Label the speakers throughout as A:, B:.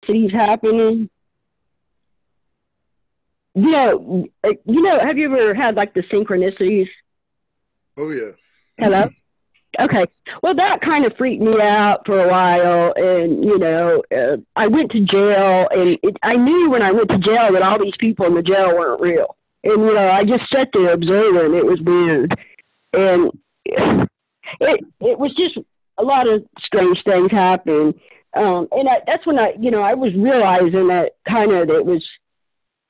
A: synchronicities happening. Have you ever had like the synchronicities?
B: Oh yeah.
A: Hello? Okay. Well, that kind of freaked me out for a while. And, I went to jail, and I knew when I went to jail that all these people in the jail weren't real. And, I just sat there observing. It was weird. And it was just a lot of strange things happened. That's when I was realizing that kind of it was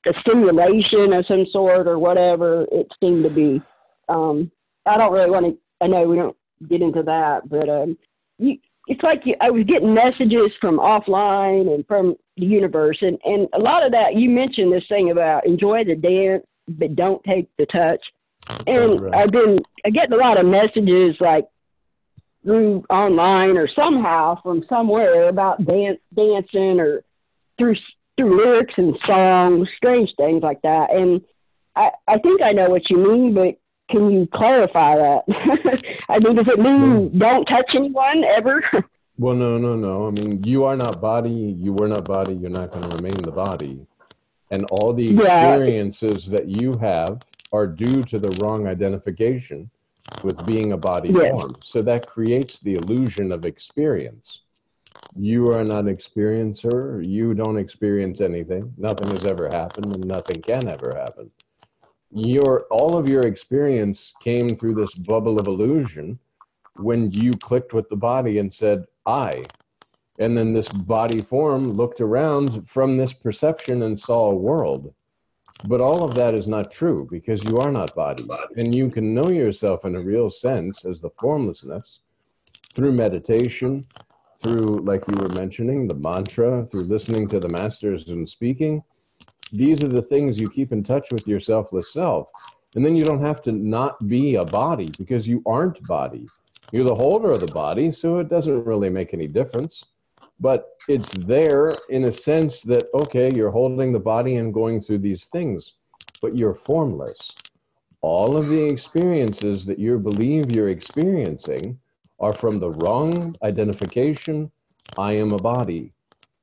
A: a stimulation of some sort or whatever it seemed to be. I don't really want to. I know we don't get into that, but it's like I was getting messages from offline and from the universe, and a lot of that you mentioned this thing about enjoy the dance, but don't take the touch. And
C: Right.
A: I getting a lot of messages like through online or somehow from somewhere about dancing or through through lyrics and songs, strange things like that. And I think I know what you mean, but can you clarify that? I mean, does it
C: Well,
A: mean don't touch anyone ever?
C: well, no, no, no. I mean, you are not body. You were not body. You're not going to remain the body. And all the
A: Yeah,
C: experiences that you have are due to the wrong identification with being a body
A: yes,
C: form. So that creates the illusion of experience. You are not an experiencer. You don't experience anything. Nothing has ever happened, and nothing can ever happen. All of your experience came through this bubble of illusion when you clicked with the body and said, I. And then this body form looked around from this perception and saw a world. But all of that is not true because you are not body. And you can know yourself in a real sense as the formlessness through meditation, through, like you were mentioning, the mantra, through listening to the masters and speaking. These are the things you keep in touch with your selfless self. And then you don't have to not be a body because you aren't body. You're the holder of the body, so it doesn't really make any difference. But it's there in a sense that, okay, you're holding the body and going through these things, but you're formless. All of the experiences that you believe you're experiencing are from the wrong identification. I am a body.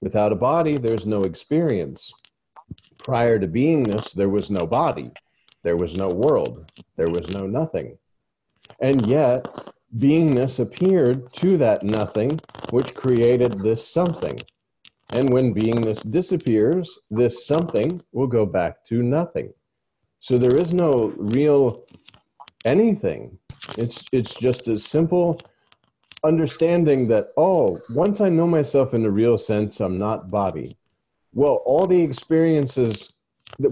C: Without a body, there's no experience. Prior to beingness, there was no body. There was no world. There was no nothing. And yet, beingness appeared to that nothing, which created this something. And when beingness disappears, this something will go back to nothing. So there is no real anything. It's just a simple understanding that, oh, once I know myself in the real sense, I'm not body. Well, all the experiences,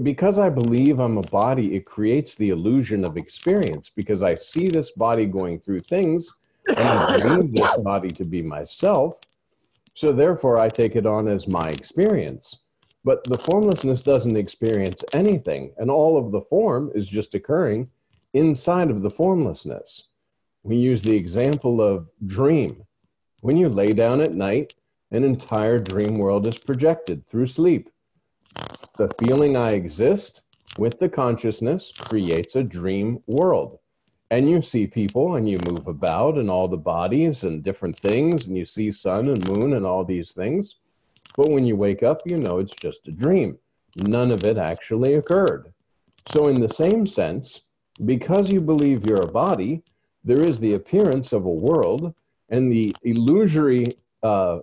C: because I believe I'm a body, it creates the illusion of experience because I see this body going through things and I believe this body to be myself. So therefore, I take it on as my experience. But the formlessness doesn't experience anything, and all of the form is just occurring inside of the formlessness. We use the example of dream. When you lay down at night, an entire dream world is projected through sleep. The feeling I exist with the consciousness creates a dream world. And you see people and you move about and all the bodies and different things, and you see sun and moon and all these things. But when you wake up, you know it's just a dream. None of it actually occurred. So in the same sense, because you believe you're a body, there is the appearance of a world and the illusory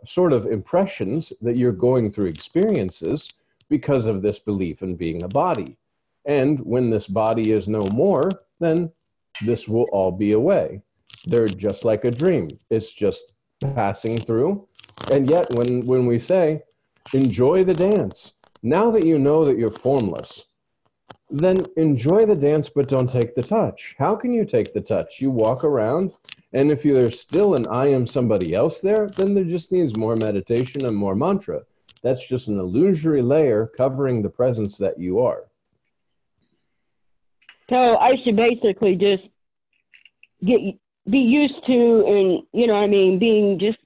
C: sort of impressions that you're going through experiences because of this belief in being a body. And when this body is no more, then this will all be away. They're just like a dream. It's just passing through. And yet when we say, enjoy the dance, now that you know that you're formless, then enjoy the dance, but don't take the touch. How can you take the touch? You walk around, and if there's still an I am somebody else there, then there just needs more meditation and more mantra. That's just an illusory layer covering the presence that you are.
A: so I should basically just get be used to, and what I mean, being just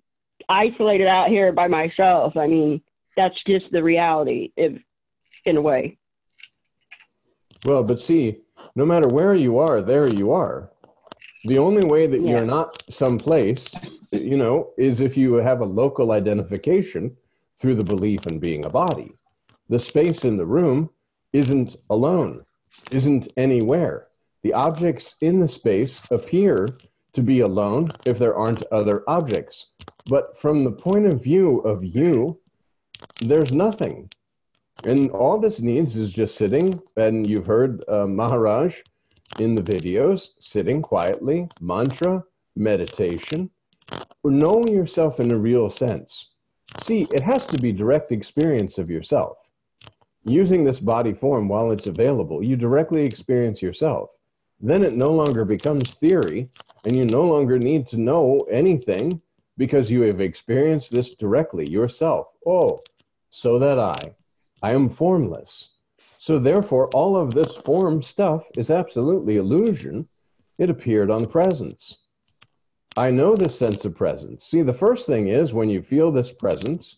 A: isolated out here by myself. I mean, that's just the reality, if in a way.
C: Well, but see, no matter where you are, there you are. The only way that
A: Yeah.
C: you're not someplace, is if you have a local identification. through the belief in being a body. The space in the room isn't alone, isn't anywhere. The objects in the space appear to be alone if there aren't other objects. But from the point of view of you, there's nothing. And all this needs is just sitting, and you've heard Maharaj in the videos, sitting quietly, mantra, meditation, know yourself in a real sense. See, it has to be direct experience of yourself. Using this body form while it's available, you directly experience yourself. Then it no longer becomes theory, and you no longer need to know anything because you have experienced this directly yourself. Oh, so that I am formless. So therefore, all of this form stuff is absolutely illusion. It appeared on presence. I know this sense of presence. See, the first thing is when you feel this presence,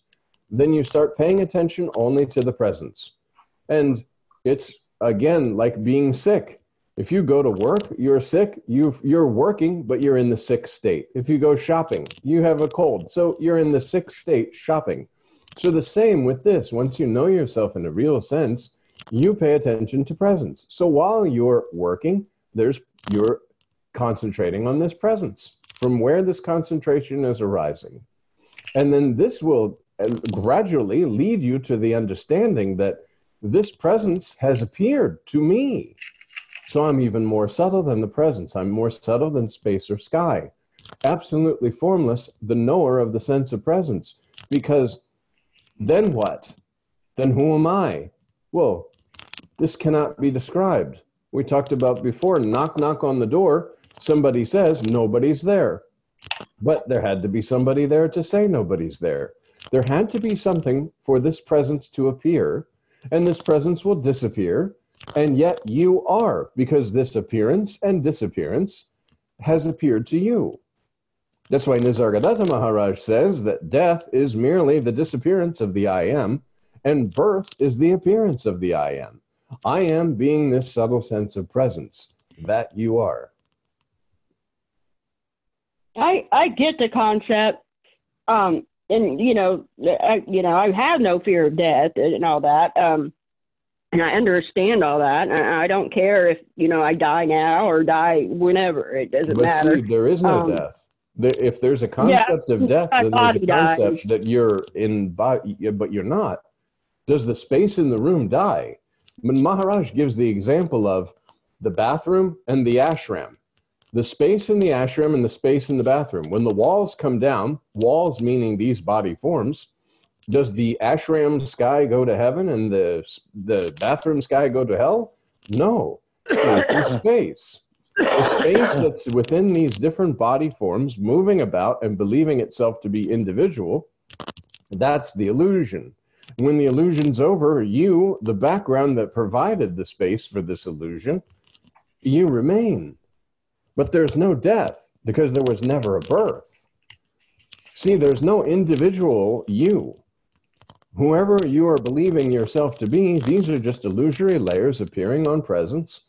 C: then you start paying attention only to the presence. And it's, again, like being sick. If you go to work, you're sick, you're working, but you're in the sick state. If you go shopping, you have a cold, so you're in the sick state shopping. So the same with this. Once you know yourself in a real sense, you pay attention to presence. So while you're working, you're concentrating on this presence, from where this concentration is arising. And then this will gradually lead you to the understanding that this presence has appeared to me. So I'm even more subtle than the presence. I'm more subtle than space or sky. Absolutely formless, the knower of the sense of presence. Because then what? Then who am I? Well, this cannot be described. We talked about before, knock, knock on the door. Somebody says nobody's there. But there had to be somebody there to say nobody's there. There had to be something for this presence to appear, and this presence will disappear, and yet you are, because this appearance and disappearance has appeared to you. That's why Nisargadatta Maharaj says that death is merely the disappearance of the I am, and birth is the appearance of the I am. I am being this subtle sense of presence that you are.
A: I get the concept, and I have no fear of death and all that, and I understand all that. And I don't care if I die now or die whenever. It doesn't matter.
C: See, there is no death. If there's a concept of death, then there's a concept that you're in body, but you're not. Does the space in the room die? When Maharaj gives the example of the bathroom and the ashram. The space in the ashram and the space in the bathroom. When the walls come down, walls meaning these body forms, does the ashram sky go to heaven and the bathroom sky go to hell? No. It's space. The space that's within these different body forms, moving about and believing itself to be individual, that's the illusion. When the illusion's over, you, the background that provided the space for this illusion, you remain. But there's no death because there was never a birth. See, there's no individual you. Whoever you are believing yourself to be, these are just illusory layers appearing on presence,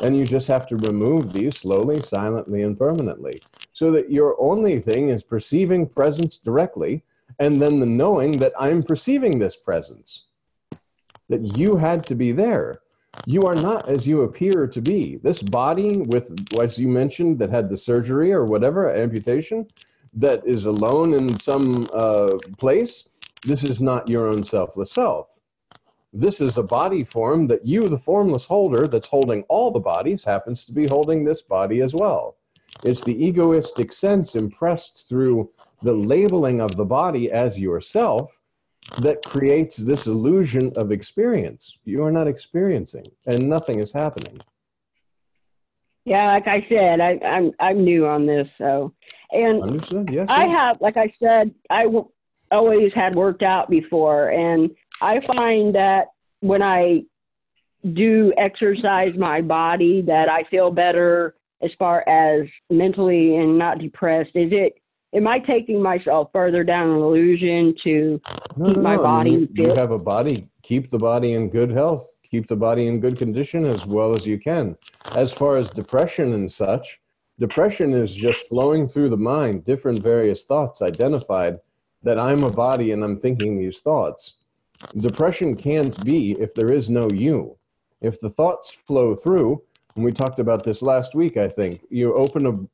C: and you just have to remove these slowly, silently, and permanently, so that your only thing is perceiving presence directly, and then the knowing that I'm perceiving this presence, that you had to be there. You are not as you appear to be. This body with, as you mentioned, that had the surgery or whatever, amputation, that is alone in some place, this is not your own selfless self. This is a body form that you, the formless holder that's holding all the bodies, happens to be holding this body as well. It's the egoistic sense impressed through the labeling of the body as yourself that creates this illusion of experience. You are not experiencing, and nothing is happening.
A: Yeah, like I said, I'm new on this, so and
C: Understood? Yes.
A: I have, like I said, always had worked out before, and I find that when I do exercise my body, that I feel better as far as mentally and not depressed. Am I taking myself further down an illusion to keep my body fit?
C: You have a body. Keep the body in good health. Keep the body in good condition as well as you can. As far as depression and such, depression is just flowing through the mind, different various thoughts identified that I'm a body and I'm thinking these thoughts. Depression can't be if there is no you. If the thoughts flow through, and we talked about this last week, I think, you open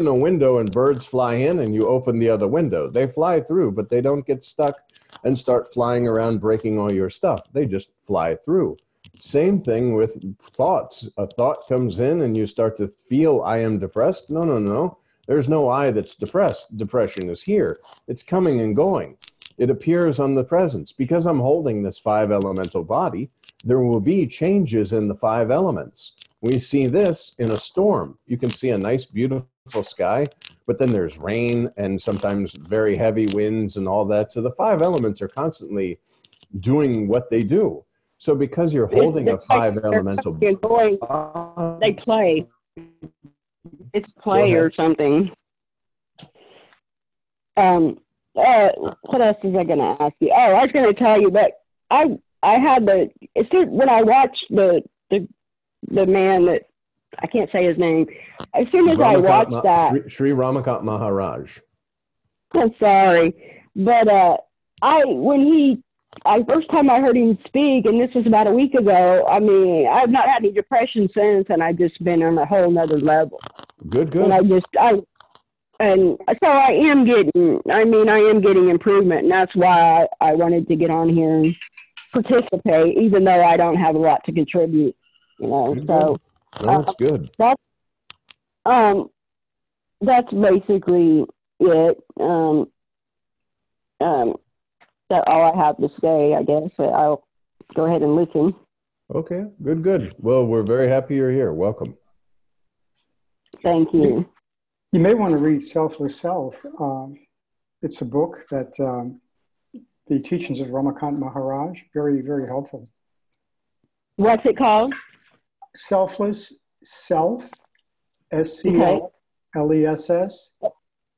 C: a window and birds fly in, and you open the other window. They fly through, but they don't get stuck and start flying around breaking all your stuff. They just fly through. Same thing with thoughts. A thought comes in and you start to feel, I am depressed. No, no, no. There's no I that's depressed. Depression is here. It's coming and going. It appears on the presence. Because I'm holding this 5 elemental body, there will be changes in the 5 elements. We see this in a storm. You can see a nice, beautiful sky, but then there's rain and sometimes very heavy winds and all that. So the 5 elements are constantly doing what they do. So because you're holding a 5 elemental body,
A: they play. It's play or something. What else was I going to ask you? Oh, I was going to tell you that I had when I watched the man that, I can't say his name, as soon as I watched that.
C: Sri Ramakant Maharaj.
A: I'm sorry. But first time I heard him speak, and this was about a week ago, I mean, I've not had any depression since, and I've just been on a whole nother level.
C: Good.
A: And so I am getting improvement, and that's why I wanted to get on here and participate, even though I don't have a lot to contribute, you know. So
C: that's good.
A: That's basically it. That's all I have to say, I guess. I'll go ahead and listen.
C: Okay, good. Well, we're very happy you're here. Welcome.
A: Thank you.
B: You may want to read Selfless Self. It's a book that the teachings of Ramakant Maharaj, very, very helpful.
A: What's it called?
B: Selfless Self, SCLESS,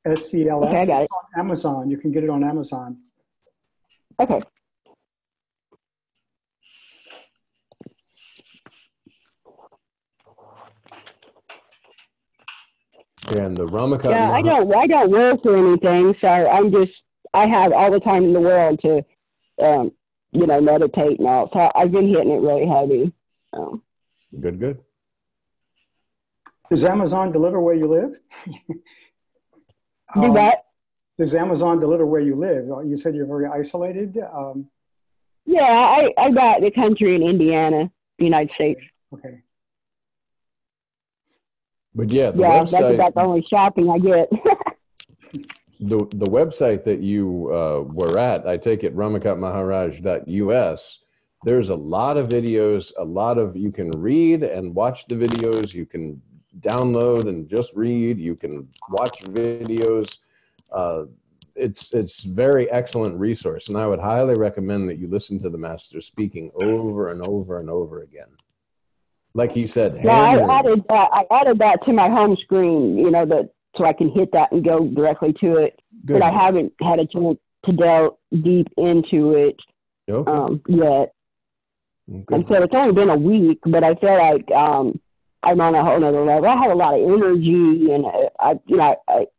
B: SCLF.
A: Okay, I got it.
B: It's on Amazon. You can get it on Amazon.
A: Okay.
C: And the Ramakant.
A: Yeah, I don't work or anything, so I have all the time in the world to, meditate and all. So I've been hitting it really heavy.
C: Good.
B: Does Amazon deliver where you live?
A: Do what?
B: Does Amazon deliver where you live? You said you're very isolated.
A: Yeah, I got the country in Indiana, the United States.
B: Okay.
C: But yeah,
A: that's about the only shopping I get.
C: the website that you were at, I take it ramakantmaharaj.us. There's a lot of videos, you can read and watch the videos. You can download and just read. You can watch videos. It's very excellent resource, and I would highly recommend that you listen to the master speaking over and over and over again. Like he said,
A: I added that to my home screen, so I can hit that and go directly to it.
C: Good.
A: But I haven't had a chance to delve deep into it yet.
C: Good.
A: And so it's only been a week, but I feel like I'm on a whole other level. I have a lot of energy, and I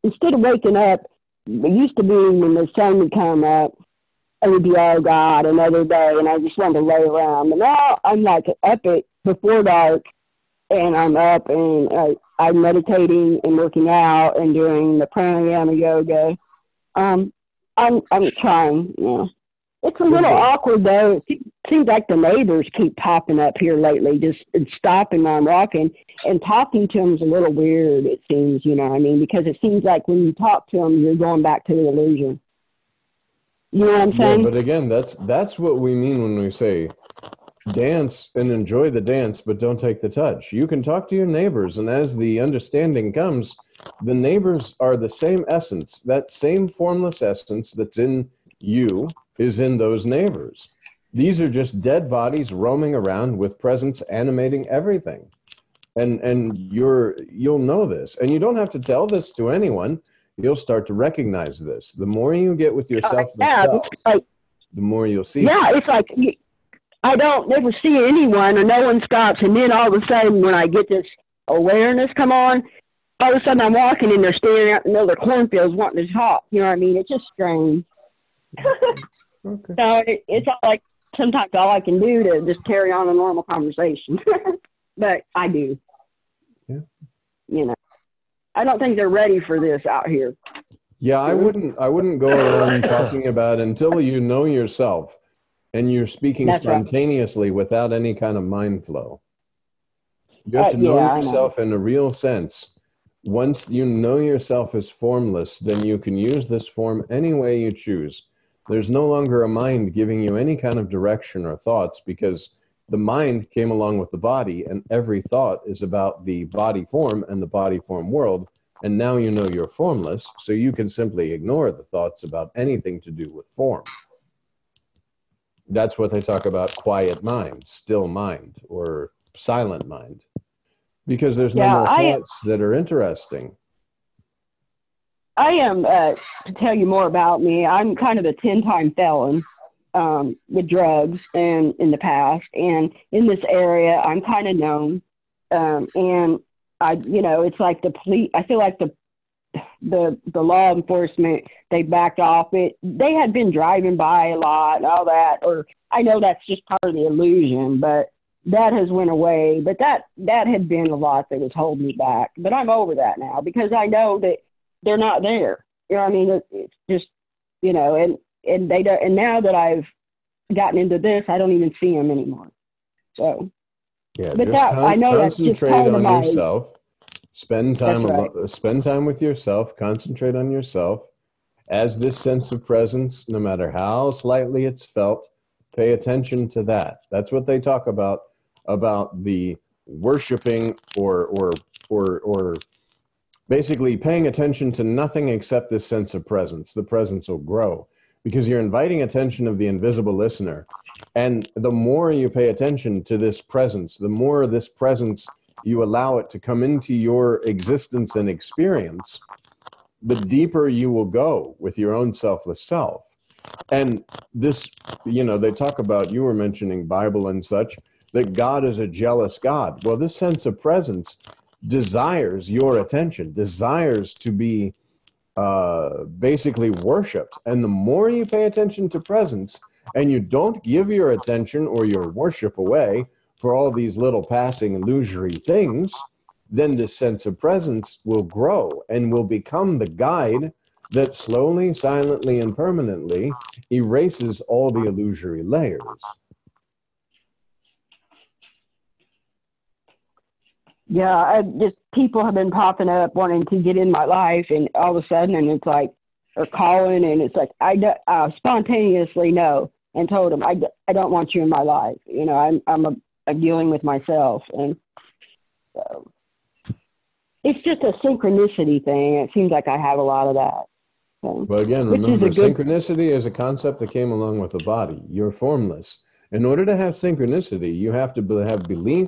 A: instead of waking up, it used to be when the sun would come up, it would be, oh God, another day, and I just wanted to lay around. But now I'm like up at before dark, and I'm up and I'm meditating and working out and doing the pranayama yoga. I'm trying. It's a little awkward though. It seems like the neighbors keep popping up here lately, just stopping while I'm walking, and talking to them is a little weird. It seems, because it seems like when you talk to them, you're going back to the illusion. You know what I'm saying?
C: Yeah, but again, that's what we mean when we say dance and enjoy the dance, but don't take the touch. You can talk to your neighbors, and as the understanding comes, the neighbors are the same essence. That same formless essence that's in you is in those neighbors. These are just dead bodies roaming around with presence animating everything. And you'll know this. And you don't have to tell this to anyone. You'll start to recognize this. The more you get with yourself, the more you'll see.
A: Yeah, it's like I don't never see anyone or no one stops. And then all of a sudden, when I get this awareness come on, all of a sudden I'm walking and they're staring out in the middle of the cornfields wanting to talk. You know what I mean? It's just strange.
C: Okay.
A: So it's all like sometimes all I can do to just carry on a normal conversation. But I do.
C: Yeah.
A: You know, I don't think they're ready for this out here.
C: Yeah, I wouldn't go around talking about until you know yourself and you're speaking
A: That's right.
C: spontaneously without any kind of mind flow. You have to know
A: Yeah, I know.
C: yourself in a real sense. Once you know yourself as formless, then you can use this form any way you choose. There's no longer a mind giving you any kind of direction or thoughts because the mind came along with the body, and every thought is about the body form and the body form world. And now you know you're formless, so you can simply ignore the thoughts about anything to do with form. That's what they talk about, quiet mind, still mind, or silent mind, because there's no
A: Yeah,
C: more thoughts that are interesting.
A: I am, to tell you more about me, I'm kind of a 10-time felon with drugs and in the past. And in this area, I'm kind of known. And it's like the police, I feel like the law enforcement, they backed off it. They had been driving by a lot and all that, or I know that's just part of the illusion, but that has went away. But that had been a lot that was holding me back. But I'm over that now because I know that they're not there. You know what I mean? It's just, and they don't, and now that I've gotten into this, I don't even see them anymore. So,
C: Yeah,
A: but
C: just
A: I know that's just
C: concentrate
A: kind of
C: on
A: my,
C: yourself. Spend time
A: that's right.
C: spend time with yourself. Concentrate on yourself. As this sense of presence, no matter how slightly it's felt, pay attention to that. That's what they talk about the worshiping or basically paying attention to nothing except this sense of presence. The presence will grow because you're inviting attention of the invisible listener. And the more you pay attention to this presence, the more this presence you allow it to come into your existence and experience, the deeper you will go with your own selfless self. And this, they talk about, you were mentioning Bible and such, that God is a jealous God. Well, this sense of presence desires your attention, desires to be basically worshipped. And the more you pay attention to presence and you don't give your attention or your worship away for all these little passing illusory things, then this sense of presence will grow and will become the guide that slowly, silently, and permanently erases all the illusory layers.
A: Yeah, just people have been popping up wanting to get in my life, and all of a sudden, and it's like, or calling, and it's like, I spontaneously no, and told them, I don't want you in my life. I'm dealing with myself, and so it's just a synchronicity thing. It seems like I have a lot of that. So,
C: but again, remember, synchronicity is a concept that came along with the body. You're formless. In order to have synchronicity, you have to have belief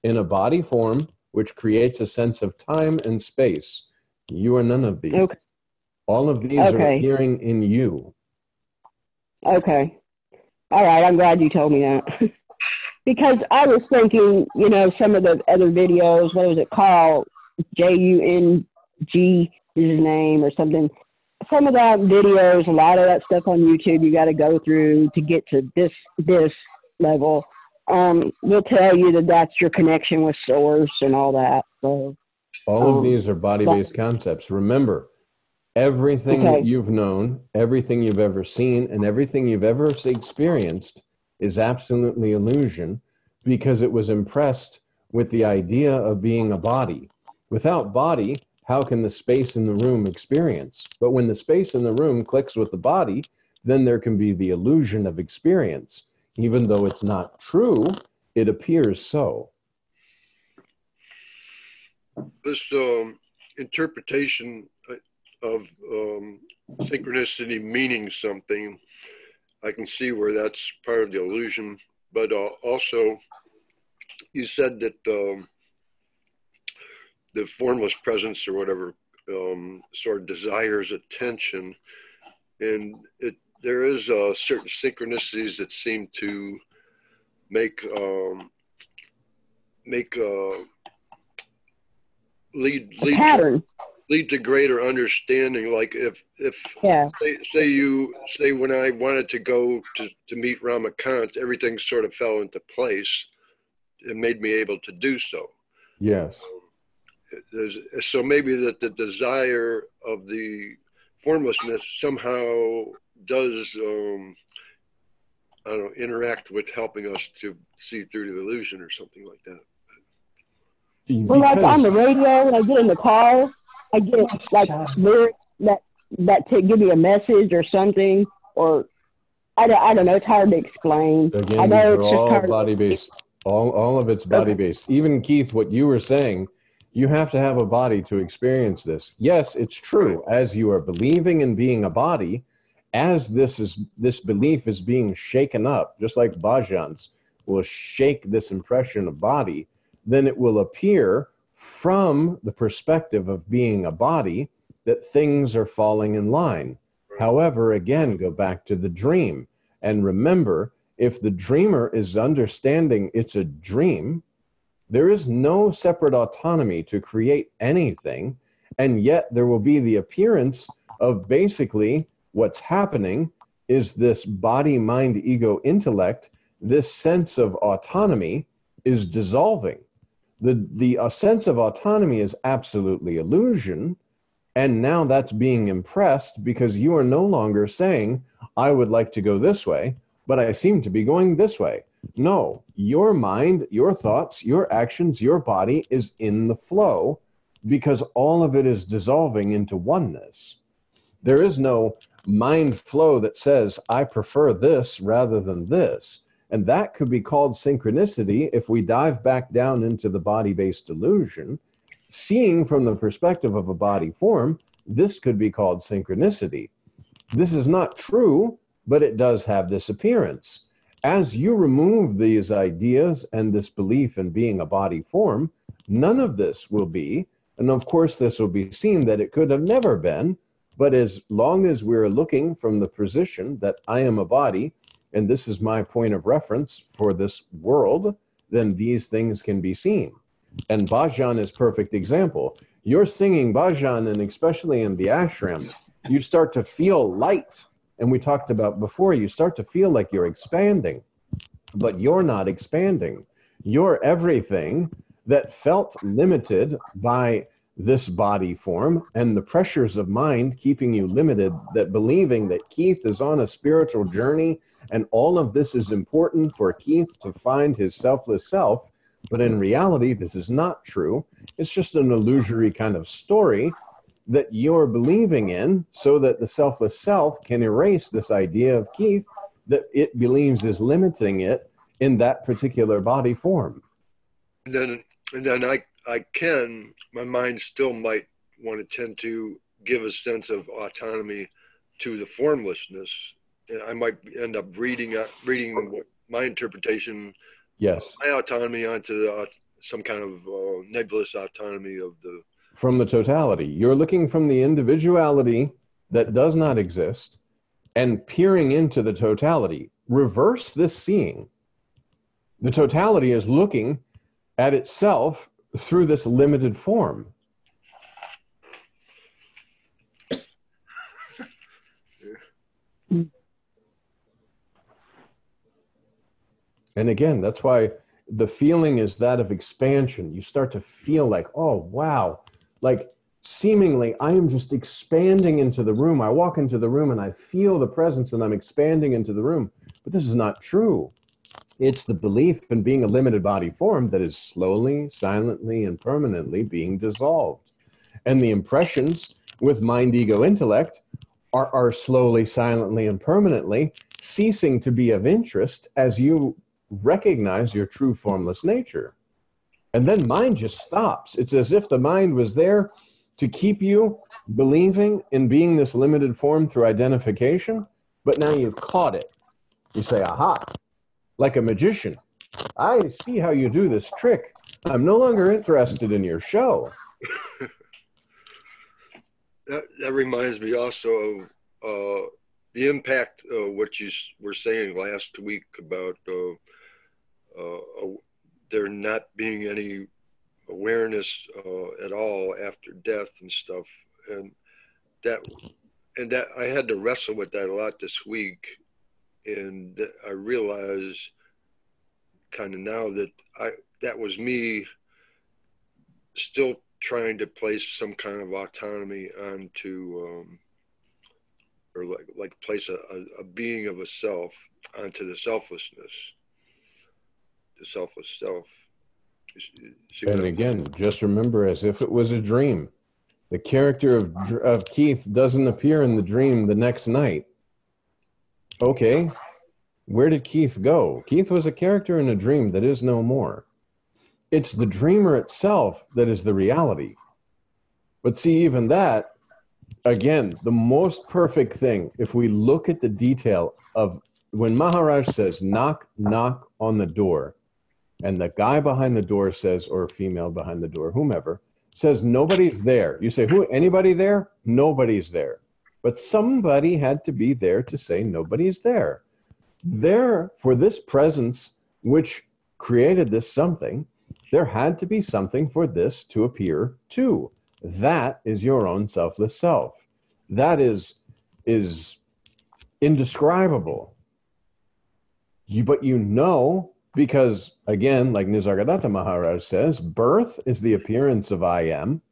C: in a body form, which creates a sense of time and space. You are none of these.
A: Okay.
C: All of these are appearing in you.
A: Okay. All right. I'm glad you told me that. Because I was thinking, some of the other videos, what was it called? JUNG is his name or something. Some of that videos, a lot of that stuff on YouTube, you got to go through to get to this level. Will tell you that that's your connection with source and all that. So
C: all of these are body-based concepts. Remember, everything that you've known, everything you've ever seen, and everything you've ever experienced is absolutely illusion because it was impressed with the idea of being a body. Without body, how can the space in the room experience? But when the space in the room clicks with the body, then there can be the illusion of experience. Even though it's not true, it appears so.
D: This interpretation of synchronicity meaning something, I can see where that's part of the illusion. But also, you said that the formless presence or whatever sort of desires attention, and there is certain synchronicities that seem to make
A: lead pattern.
D: lead to greater understanding. Like if
A: Yeah.
D: say when I wanted to go to meet Ramakant, everything sort of fell into place. It made me able to do so.
C: Yes.
D: So maybe that the desire of the formlessness somehow does I don't know, interact with helping us to see through the illusion or something like that.
A: Well, like on the radio, when I get in the car, I get like lyrics that give me a message or something, or I don't know. It's hard to explain.
C: Again,
A: I
C: these
A: know
C: are
A: it's just
C: all
A: hard.
C: body based. All of it's body based. Even Keith, what you were saying, you have to have a body to experience this. Yes, it's true. As you are believing in being a body, as this belief is being shaken up, just like bhajans will shake this impression of body, then it will appear from the perspective of being a body that things are falling in line. However, again, go back to the dream and remember, if the dreamer is understanding it's a dream, there is no separate autonomy to create anything, and yet there will be the appearance of basically what's happening is this body, mind, ego, intellect, this sense of autonomy is dissolving. The sense of autonomy is absolutely illusion, and now that's being impressed because you are no longer saying, I would like to go this way, but I seem to be going this way. No, your mind, your thoughts, your actions, your body is in the flow because all of it is dissolving into oneness. There is no mind flow that says, I prefer this rather than this. And that could be called synchronicity if we dive back down into the body-based illusion. Seeing from the perspective of a body form, this could be called synchronicity. This is not true, but it does have this appearance. As you remove these ideas and this belief in being a body form, none of this will be, and of course this will be seen that it could have never been, but as long as we're looking from the position that I am a body, and this is my point of reference for this world, then these things can be seen. And bhajan is perfect example. You're singing bhajan, and especially in the ashram, you start to feel light. And we talked about before, you start to feel like you're expanding, but you're not expanding. You're everything that felt limited by this body form and the pressures of mind keeping you limited, that believing that Keith is on a spiritual journey and all of this is important for Keith to find his selfless self. But in reality, this is not true. It's just an illusory kind of story that you're believing in so that the selfless self can erase this idea of Keith that it believes is limiting it in that particular body form.
D: And then my mind still might want to tend to give a sense of autonomy to the formlessness. And I might end up reading what my interpretation,
C: yes,
D: my autonomy onto some kind of nebulous autonomy of the...
C: From the totality. You're looking from the individuality that does not exist and peering into the totality. Reverse this seeing. The totality is looking at itself through this limited form. And again, that's why the feeling is that of expansion. You start to feel like, oh, wow, like seemingly I am just expanding into the room. I walk into the room and I feel the presence and I'm expanding into the room. But this is not true. It's the belief in being a limited body form that is slowly, silently, and permanently being dissolved. And the impressions with mind, ego, intellect are slowly, silently, and permanently ceasing to be of interest as you recognize your true formless nature. And then mind just stops. It's as if the mind was there to keep you believing in being this limited form through identification, but now you've caught it. You say, aha, like a magician. I see how you do this trick. I'm no longer interested in your show.
D: That reminds me also of the impact of what you were saying last week about there not being any awareness at all after death and stuff. And that I had to wrestle with that a lot this week. And I realize kind of now that that was me still trying to place some kind of autonomy onto, or like place a being of a self onto the selflessness, the selfless self.
C: And again, just remember, as if it was a dream. The character of Keith doesn't appear in the dream the next night. Okay, where did Keith go? Keith was a character in a dream that is no more. It's the dreamer itself that is the reality. But see, even that, again, the most perfect thing, if we look at the detail of when Maharaj says, knock, knock on the door, and the guy behind the door says, or female behind the door, whomever, says nobody's there. You say, who? Anybody there? Nobody's there. But somebody had to be there to say nobody's there. There, for this presence, which created this something, there had to be something for this to appear too. That is your own selfless self. That is indescribable. But you know, because, again, like Nisargadatta Maharaj says, birth is the appearance of I am.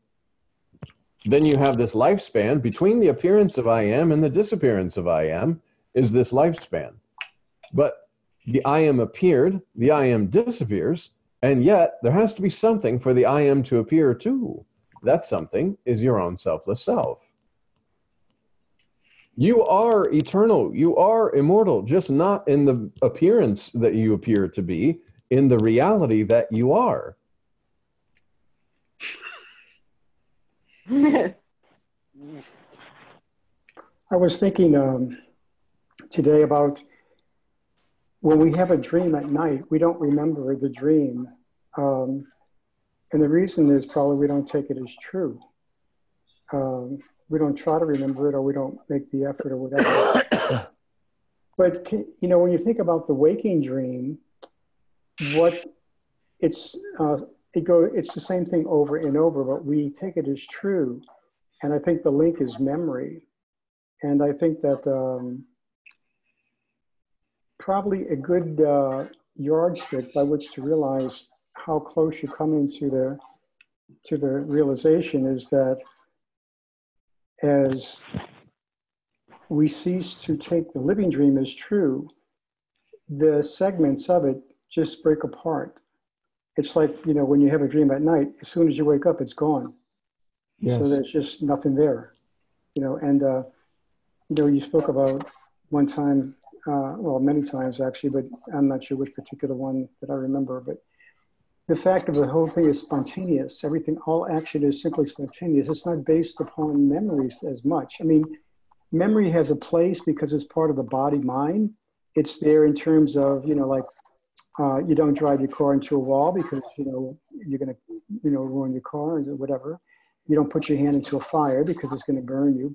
C: Then you have this lifespan. Between the appearance of I am and the disappearance of I am is this lifespan. But the I am appeared, the I am disappears, and yet there has to be something for the I am to appear too. That something is your own selfless self. You are eternal, you are immortal, just not in the appearance that you appear to be, in the reality that you are.
B: I was thinking today about when we have a dream at night, we don't remember the dream. And the reason is probably we don't take it as true. We don't try to remember it, or we don't make the effort or whatever. But, you know, when you think about the waking dream, it's the same thing over and over, but we take it as true. And I think the link is memory. And I think that probably a good yardstick by which to realize how close you come into the realization is that as we cease to take the living dream as true, the segments of it just break apart. It's like, you know, when you have a dream at night, as soon as you wake up, it's gone. Yes. So there's just nothing there, you know. And, you know, you spoke about one time, well, many times actually, but I'm not sure which particular one that I remember, but the fact of the whole thing is spontaneous. Everything, all action is simply spontaneous. It's not based upon memories as much. I mean, memory has a place because it's part of the body-mind. It's there in terms of, you know, like you don't drive your car into a wall because, you know, you're going to, you know, ruin your car or whatever. You don't put your hand into a fire because it's going to burn you.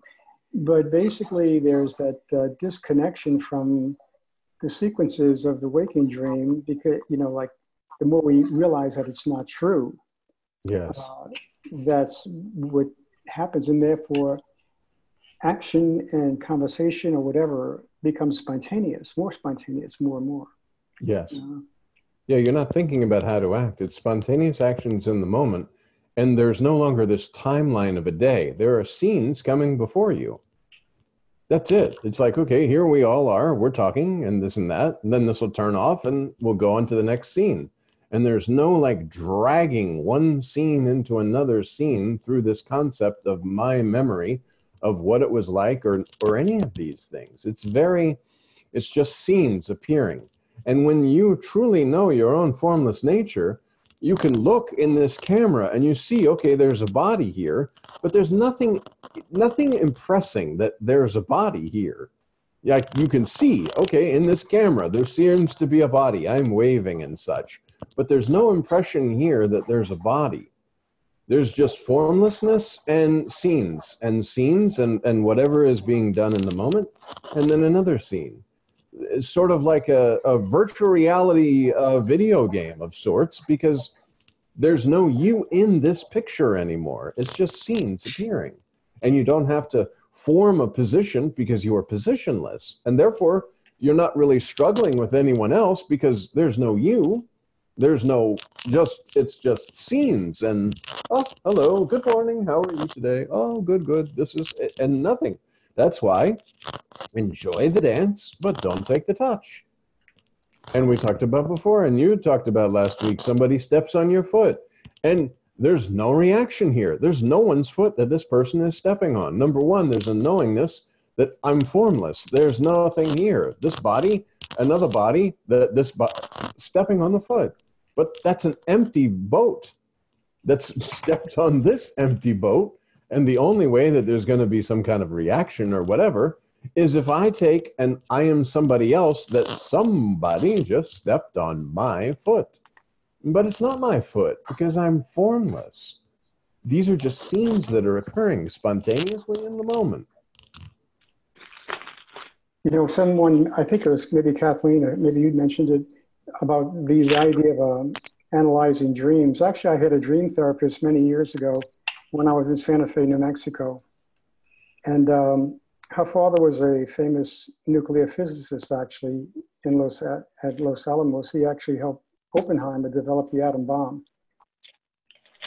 B: But basically, there's that disconnection from the sequences of the waking dream because, you know, like, the more we realize that it's not true,
C: yes,
B: that's what happens. And therefore, action and conversation or whatever becomes spontaneous, more and more.
C: Yes. Yeah, you're not thinking about how to act. It's spontaneous actions in the moment. And there's no longer this timeline of a day. There are scenes coming before you. That's it. It's like, okay, here we all are. We're talking and this and that. And then this will turn off and we'll go on to the next scene. And there's no like dragging one scene into another scene through this concept of my memory of what it was like or any of these things. It's just scenes appearing. And when you truly know your own formless nature, you can look in this camera and you see, okay, there's a body here, but there's nothing impressing that there's a body here. Like you can see, okay, in this camera, there seems to be a body. I'm waving and such. But there's no impression here that there's a body. There's just formlessness and scenes and whatever is being done in the moment, and then another scene. It's sort of like a virtual reality video game of sorts, because There's no you in this picture anymore. It's just scenes appearing. And you don't have to form a position because you are positionless. And therefore, you're not really struggling with anyone else because there's no you. There's no it's just scenes and, oh, hello, good morning, how are you today? Oh, good, good, this is, and nothing. That's why enjoy the dance, but don't take the touch. And we talked about before, and you talked about last week, somebody steps on your foot and there's no reaction here. There's no one's foot that this person is stepping on. Number one, there's a knowingness that I'm formless. There's nothing here. This body, another body, stepping on the foot. But that's an empty boat that's stepped on this empty boat. And the only way that there's going to be some kind of reaction or whatever is if I take and I am somebody else that somebody just stepped on my foot. But it's not my foot because I'm formless. These are just scenes that are occurring spontaneously in the moment.
B: You know, someone, I think it was maybe Kathleen, or maybe you mentioned it, about the idea of analyzing dreams. Actually, I had a dream therapist many years ago when I was in Santa Fe, New Mexico. And her father was a famous nuclear physicist, actually, at Los Alamos. He actually helped Oppenheimer develop the atom bomb.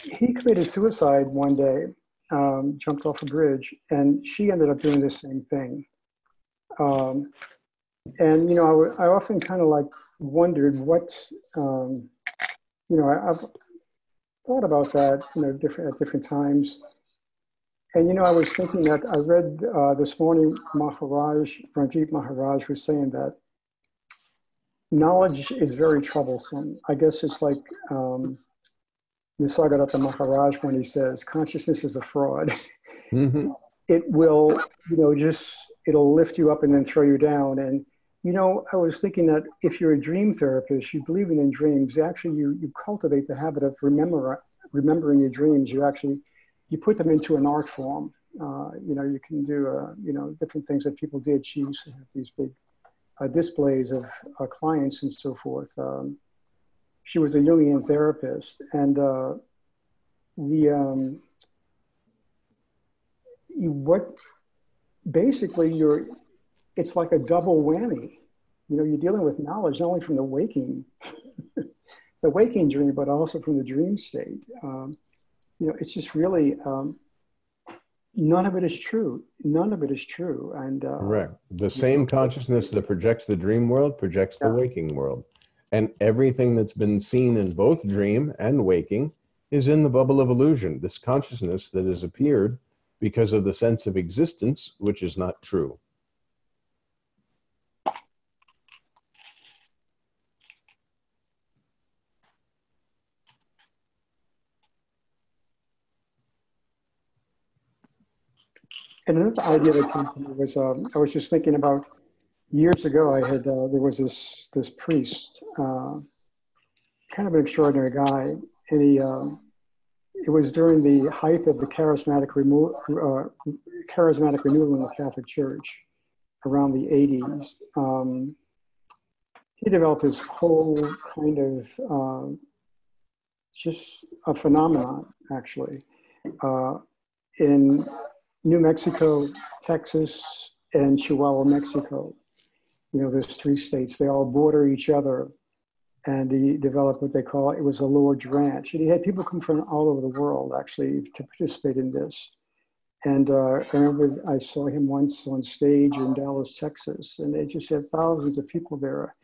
B: He committed suicide one day, jumped off a bridge, and she ended up doing the same thing. And, you know, I often kind of like wondered what, you know, I've thought about that, you know, at different times. And, you know, I was thinking that I read this morning, Ranjit Maharaj was saying that knowledge is very troublesome. I guess it's like Nisargadatta Maharaj when he says, consciousness is a fraud.
C: Mm-hmm.
B: It will, you know, it'll lift you up and then throw you down. And, you know, I was thinking that if you're a dream therapist, you believe in dreams, actually you cultivate the habit of remembering your dreams. You put them into an art form. You know, you can do, you know, different things that people did. She used to have these big displays of clients and so forth. She was a Jungian therapist, and it's like a double whammy. You know, you're dealing with knowledge not only from the waking dream, but also from the dream state. You know, it's just really none of it is true. None of it is true. And
C: correct. The same consciousness that projects the dream world projects the waking world. And everything that's been seen in both dream and waking is in the bubble of illusion, this consciousness that has appeared because of the sense of existence, which is not true.
B: And another idea that came to me was, I was just thinking about years ago, there was this priest, kind of an extraordinary guy, and it was during the height of the charismatic renewal in the Catholic Church around the 80s. He developed this whole kind of, just a phenomenon, actually, in New Mexico, Texas, and Chihuahua, Mexico. You know, there's 3 states, they all border each other. And he developed what they call, it was a Lord's Ranch. And he had people come from all over the world, actually, to participate in this. And I remember I saw him once on stage in Dallas, Texas, and they just had thousands of people there.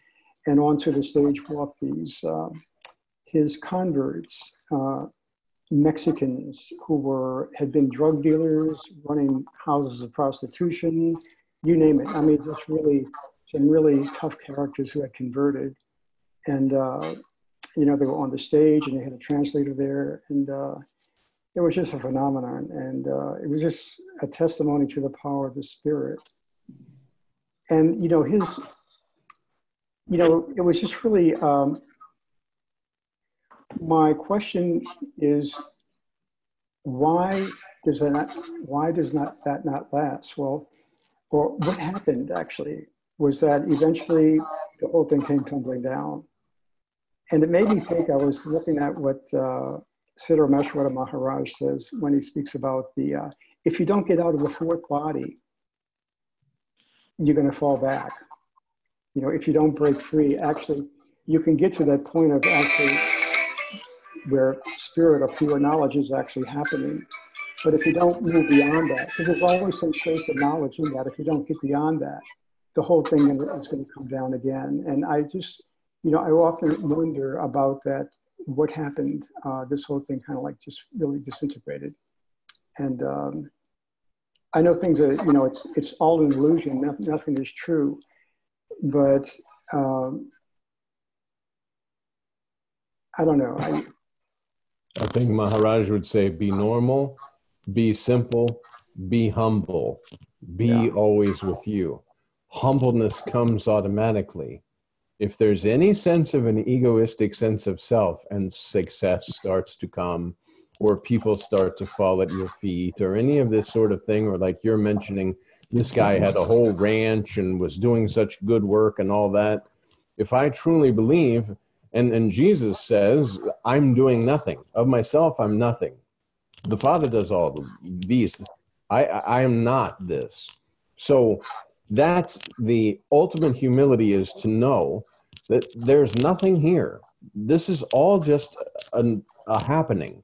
B: And onto the stage walked his converts, Mexicans who had been drug dealers, running houses of prostitution, you name it. I mean, just really, some really tough characters who had converted. And, you know, they were on the stage and they had a translator there. And it was just a phenomenon. And it was just a testimony to the power of the spirit. And, you know, it was just really, my question is, why does that not last? Well, or what happened actually was that eventually the whole thing came tumbling down. And it made me think, I was looking at what Siddhar Meshwara Maharaj says when he speaks about the, if you don't get out of the fourth body, you're going to fall back. You know, if you don't break free, actually, you can get to that point of actually where spirit or pure knowledge is actually happening. But if you don't move beyond that, because there's always some trace of knowledge in that, if you don't get beyond that, the whole thing is going to come down again. And I just, you know, I often wonder about that, what happened. This whole thing kind of like just really disintegrated. And I know things are, you know, it's all an illusion, nothing is true. But I don't know.
C: I think Maharaj would say, be normal, be simple, be humble, be always with you. Humbleness comes automatically. If there's any sense of an egoistic sense of self and success starts to come, or people start to fall at your feet, or any of this sort of thing, or like you're mentioning, this guy had a whole ranch and was doing such good work and all that. If I truly believe, and Jesus says, I'm doing nothing. Of myself, I'm nothing. The Father does all these. I am not this. So that's the ultimate humility, is to know that there's nothing here. This is all just a happening.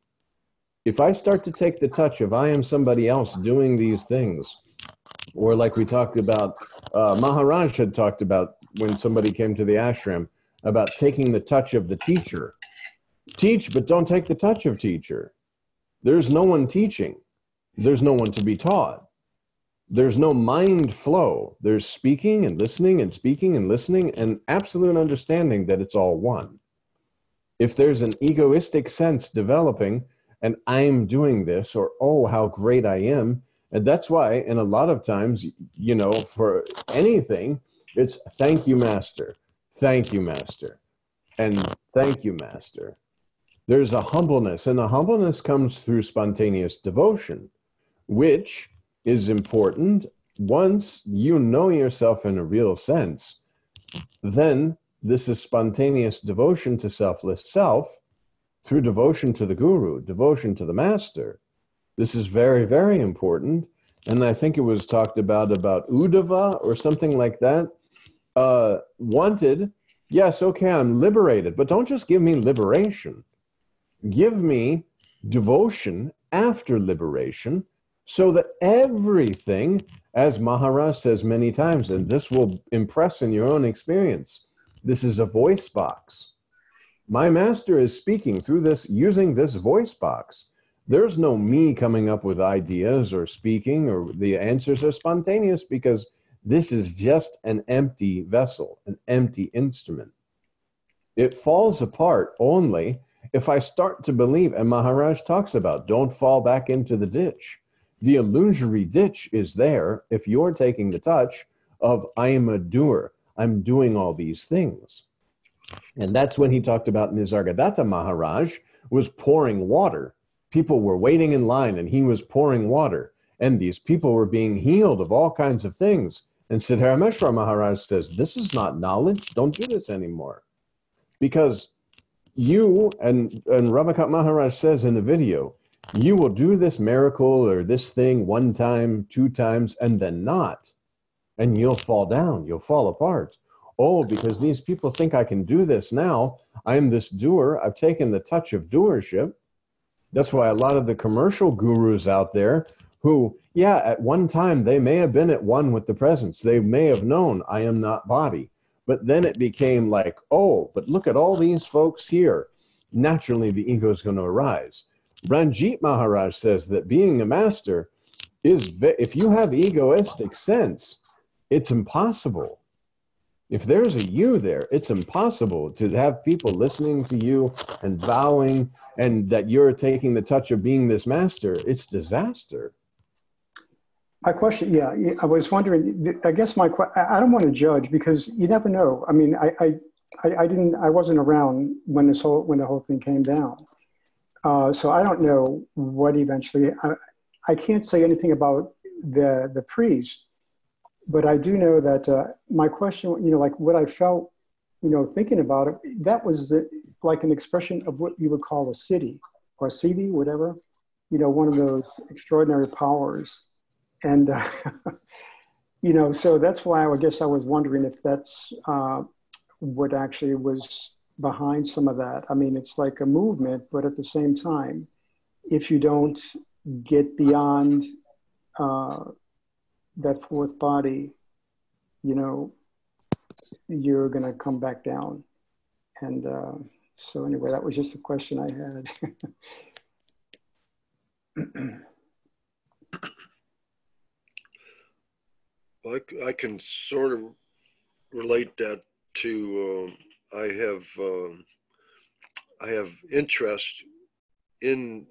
C: If I start to take the touch of I am somebody else doing these things, or like we talked about, Maharaj had talked about when somebody came to the ashram, about taking the touch of the teacher. Teach, but don't take the touch of teacher. There's no one teaching. There's no one to be taught. There's no mind flow. There's speaking and listening and speaking and listening and absolute understanding that it's all one. If there's an egoistic sense developing, and I'm doing this, or, oh, how great I am, and that's why, and a lot of times, you know, for anything, it's thank you, Master. Thank you, Master. And thank you, Master. There's a humbleness, and the humbleness comes through spontaneous devotion, which is important. Once you know yourself in a real sense, then this is spontaneous devotion to selfless self through devotion to the Guru, devotion to the Master. This is very, very important. And I think it was talked about Uddhava or something like that. Wanted, yes, okay, I'm liberated, but don't just give me liberation. Give me devotion after liberation, so that everything, as Maharaj says many times, and this will impress in your own experience, this is a voice box. My Master is speaking through this, using this voice box. There's no me coming up with ideas or speaking, or the answers are spontaneous, because this is just an empty vessel, an empty instrument. It falls apart only if I start to believe, and Maharaj talks about, don't fall back into the ditch. The illusory ditch is there if you're taking the touch of, I am a doer, I'm doing all these things. And that's when he talked about Nisargadatta Maharaj was pouring water. People were waiting in line and he was pouring water. And these people were being healed of all kinds of things. And Siddharameshwar Maharaj says, this is not knowledge. Don't do this anymore. Because you, and Ramakant Maharaj says in the video, you will do this miracle or this thing one time, two times, and then not. And you'll fall down. You'll fall apart. Oh, because these people think I can do this now. I'm this doer. I've taken the touch of doership. That's why a lot of the commercial gurus out there who, yeah, at one time they may have been at one with the presence. They may have known I am not body. But then it became like, oh, but look at all these folks here. Naturally, the ego is going to arise. Ranjit Maharaj says that being a master is, if you have egoistic sense, it's impossible. If there's a you there, it's impossible to have people listening to you and bowing, and that you're taking the touch of being this master. It's disaster.
B: My question, yeah, I was wondering, I guess I don't want to judge, because you never know. I mean, I wasn't around when the whole thing came down. So I don't know what eventually, I can't say anything about the priest, but I do know that my question, you know, like what I felt, you know, thinking about it, that was like an expression of what you would call a city or city, whatever, you know, one of those extraordinary powers. And, you know, so that's why I guess I was wondering if that's what actually was behind some of that. I mean, it's like a movement, but at the same time, if you don't get beyond that fourth body, you know, you're going to come back down. And so anyway, that was just a question I had.
D: Well, I can sort of relate that to I have interest in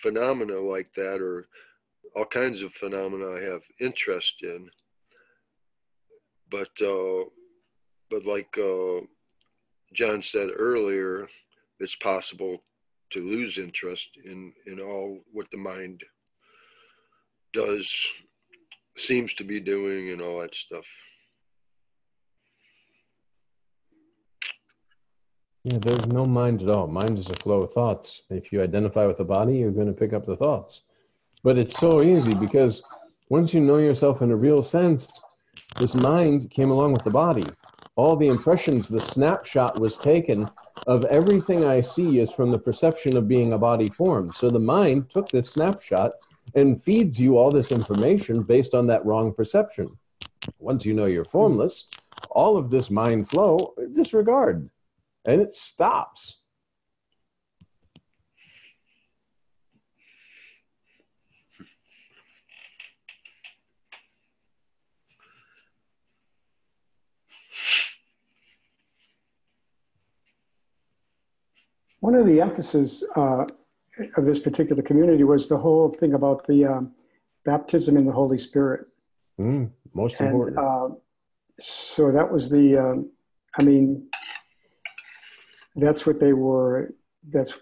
D: phenomena like that, or all kinds of phenomena I have interest in. But like John said earlier, it's possible to lose interest in all what the mind does, seems to be doing, and all that stuff.
C: Yeah, there's no mind at all. Mind is a flow of thoughts. If you identify with the body, you're going to pick up the thoughts. But it's so easy because once you know yourself in a real sense, this mind came along with the body. All the impressions, the snapshot was taken of everything I see is from the perception of being a body form. So the mind took this snapshot and feeds you all this information based on that wrong perception. Once you know you're formless, all of this mind flow, disregard, and it stops.
B: One of the emphasis of this particular community was the whole thing about the baptism in the Holy Spirit.
C: Most important.
B: And so that was the, I mean, that's what they were, that's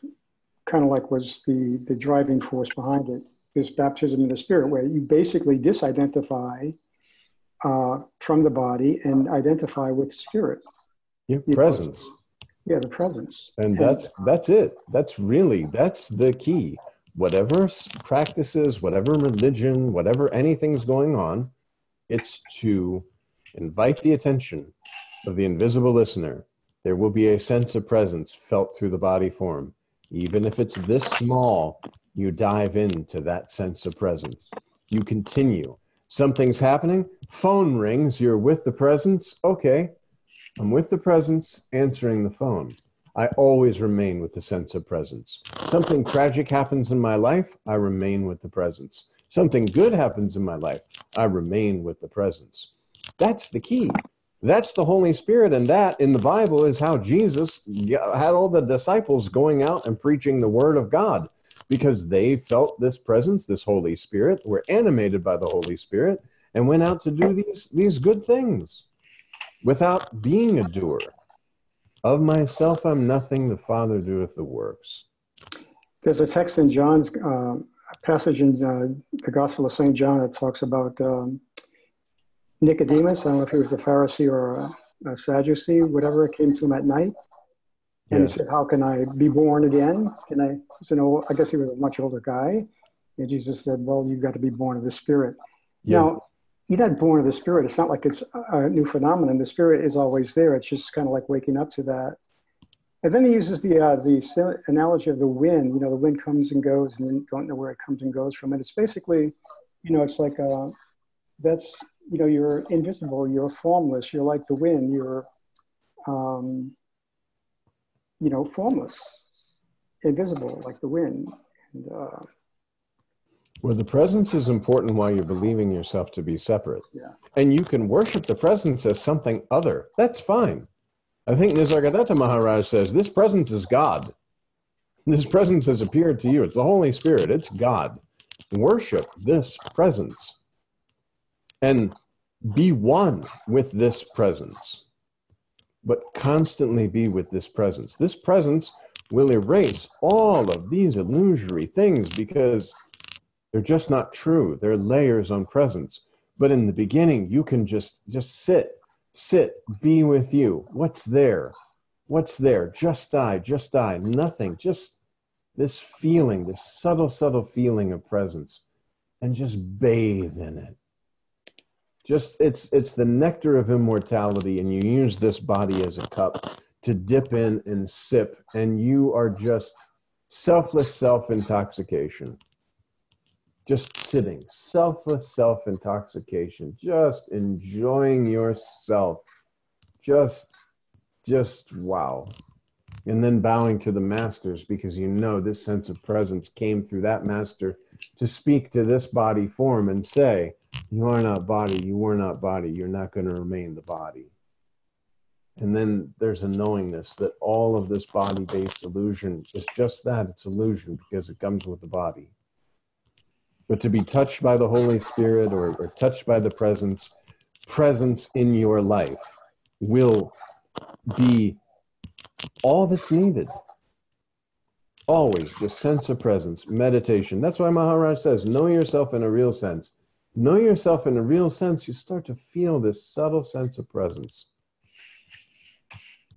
B: kind of like was the driving force behind it, this baptism in the Spirit, where you basically disidentify from the body and identify with spirit.
C: Your presence.
B: Yeah, the presence.
C: And that's it. That's the key. Whatever practices, whatever religion, whatever anything's going on, it's to invite the attention of the invisible listener. There will be a sense of presence felt through the body form. Even if it's this small, you dive into that sense of presence. You continue. Something's happening, phone rings, you're with the presence. Okay, I'm with the presence, answering the phone. I always remain with the sense of presence. Something tragic happens in my life, I remain with the presence. Something good happens in my life, I remain with the presence. That's the key. That's the Holy Spirit, and that in the Bible is how Jesus had all the disciples going out and preaching the Word of God, because they felt this presence, this Holy Spirit, were animated by the Holy Spirit, and went out to do these good things without being a doer. Of myself I'm nothing, the Father doeth the works.
B: There's a text in John's, a passage in the Gospel of St. John that talks about Nicodemus. I don't know if he was a Pharisee or a Sadducee, whatever, came to him at night. And he said, how can I be born again? And I said, no, I guess he was a much older guy. And Jesus said, well, you've got to be born of the Spirit. Yeah. Now, you're not born of the Spirit. It's not like it's a new phenomenon. The Spirit is always there. It's just kind of like waking up to that. And then he uses the analogy of the wind. You know, the wind comes and goes, and you don't know where it comes and goes from. And it's basically, you know, it's like that's, you know, you're invisible, you're formless, you're like the wind, you're, you know, formless, invisible, like the wind. And,
C: well, the presence is important while you're believing yourself to be separate.
B: Yeah.
C: And you can worship the presence as something other. That's fine. I think Nisargadatta Maharaj says, this presence is God. This presence has appeared to you. It's the Holy Spirit. It's God. Worship this presence and be one with this presence, but constantly be with this presence. This presence will erase all of these illusory things because they're just not true. They're layers on presence. But in the beginning, you can just sit, be with you. What's there? What's there? Just I, nothing, just this feeling, this subtle, subtle feeling of presence, and just bathe in it. Just, it's the nectar of immortality, and you use this body as a cup to dip in and sip, and you are just selfless self-intoxication. Just sitting, selfless self-intoxication, just enjoying yourself. Just wow. And then bowing to the masters, because you know this sense of presence came through that master to speak to this body form and say, you are not body, you were not body, you're not going to remain the body. And then there's a knowingness that all of this body-based illusion is just that, it's illusion, because it comes with the body. But to be touched by the Holy Spirit or touched by the presence in your life will be all that's needed. Always, just sense of presence, meditation. That's why Maharaj says, know yourself in a real sense. Know yourself in a real sense, you start to feel this subtle sense of presence.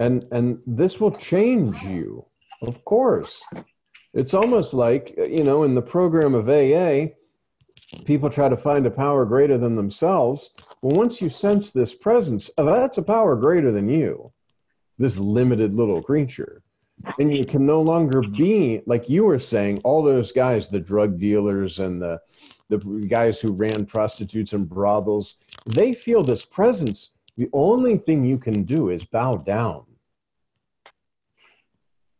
C: And this will change you, of course. It's almost like, in the program of AA, people try to find a power greater than themselves. Well, once you sense this presence, that's a power greater than you, this limited little creature. And you can no longer be, like you were saying, all those guys, the drug dealers and the guys who ran prostitutes and brothels, they feel this presence. The only thing you can do is bow down.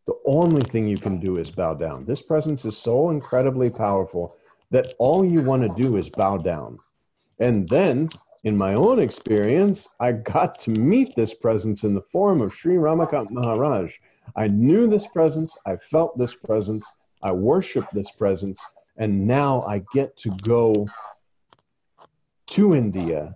C: The only thing you can do is bow down. This presence is so incredibly powerful that all you want to do is bow down. And then, in my own experience, I got to meet this presence in the form of Sri Ramakant Maharaj. I knew this presence, I felt this presence, I worshiped this presence, and now I get to go to India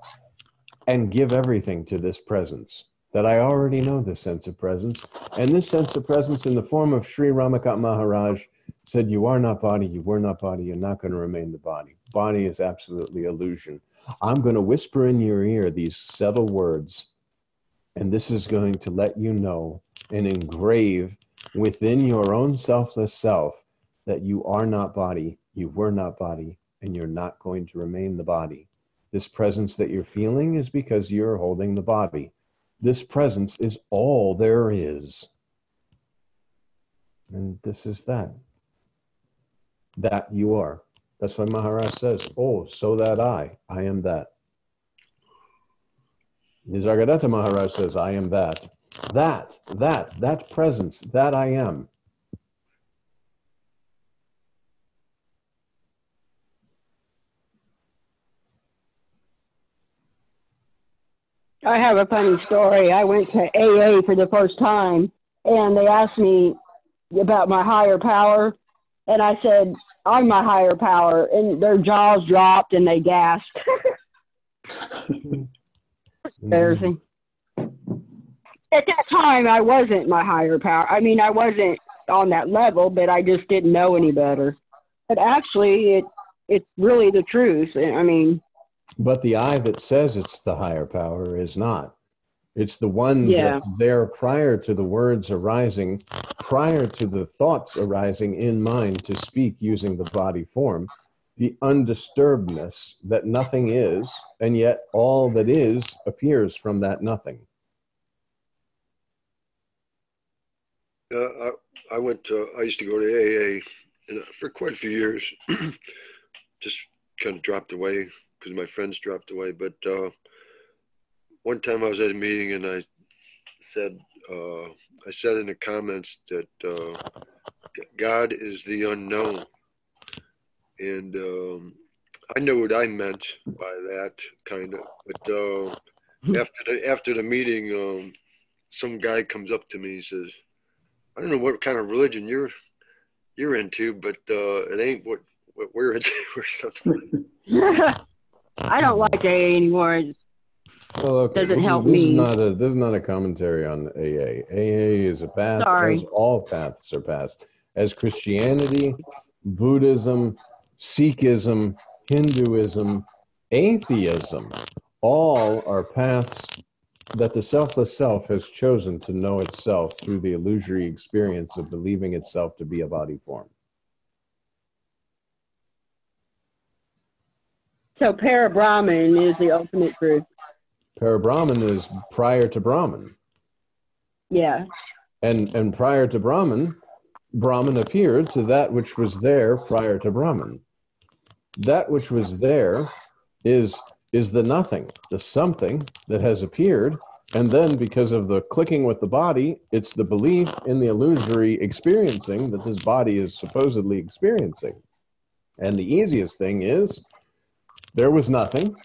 C: and give everything to this presence, that I already know this sense of presence. And this sense of presence in the form of Sri Ramakant Maharaj said, you are not body, you were not body, you're not going to remain the body. Body is absolutely illusion. I'm going to whisper in your ear these subtle words, and this is going to let you know and engrave within your own selfless self that you are not body, you were not body, and you're not going to remain the body. This presence that you're feeling is because you're holding the body. This presence is all there is. And this is that. That you are. That's why Maharaj says, oh, so that I am that. Nisargadatta Maharaj says, I am that. That presence, that I am.
A: I have a funny story. I went to AA for the first time, and they asked me about my higher power, and I said, I'm my higher power, and their jaws dropped and they gasped. Embarrassing. At that time, I wasn't my higher power. I mean, I wasn't on that level, but I just didn't know any better. But actually, it's really the truth. I mean...
C: But the I that says it's the higher power is not. It's the one that's there prior to the words arising, prior to the thoughts arising in mind to speak using the body form, the undisturbedness that nothing is, and yet all that is appears from that nothing.
D: I used to go to AA and for quite a few years, just kind of dropped away because my friends dropped away. But one time I was at a meeting and I said in the comments that God is the unknown. And I know what I meant by that, kind of. But after the meeting, some guy comes up to me and says, I don't know what kind of religion you're into, but it ain't what we're into or something.
A: I don't like AA anymore. It doesn't help me.
C: This is not a commentary on AA. AA is a path as all paths are passed. As Christianity, Buddhism, Sikhism, Hinduism, atheism, all are paths that the selfless self has chosen to know itself through the illusory experience of believing itself to be a body form.
A: So para-Brahman is the ultimate truth.
C: Para-Brahman is prior to Brahman.
A: Yeah.
C: And prior to Brahman, Brahman appeared to that which was there prior to Brahman. That which was there is the nothing, the something that has appeared. And then because of the clicking with the body, it's the belief in the illusory experiencing that this body is supposedly experiencing. And the easiest thing is, there was nothing,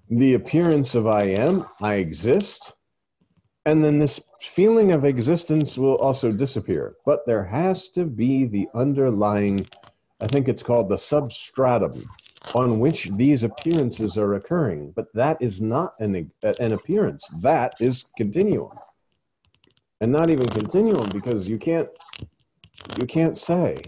C: the appearance of I am, I exist, and then this feeling of existence will also disappear. But there has to be the underlying, I think it's called the substratum, on which these appearances are occurring. But that is not an appearance. That is continuum. And not even continuum, because you can't say.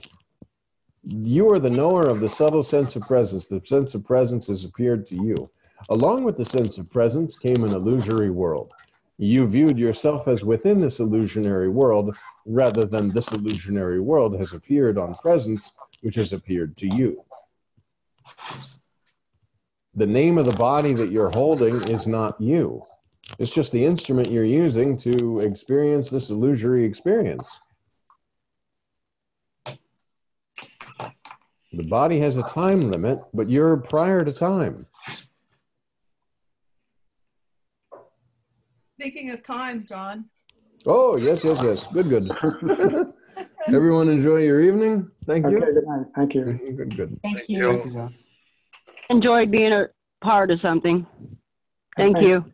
C: You are the knower of the subtle sense of presence. The sense of presence has appeared to you. Along with the sense of presence came an illusory world. You viewed yourself as within this illusionary world, rather than this illusionary world has appeared on presence, which has appeared to you. The name of the body that you're holding is not you. It's just the instrument you're using to experience this illusory experience. The body has a time limit, but you're prior to time.
E: Speaking of time, John.
C: Oh, yes, yes, yes. Good, good. Everyone enjoy your evening. Thank you.
B: Okay, good night. Thank you.
C: Good, good.
F: Thank you.
D: Thank
F: you, John.
A: Enjoyed being a part of something. Thank
B: Okay.
A: you.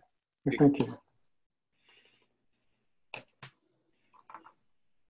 B: Thank you.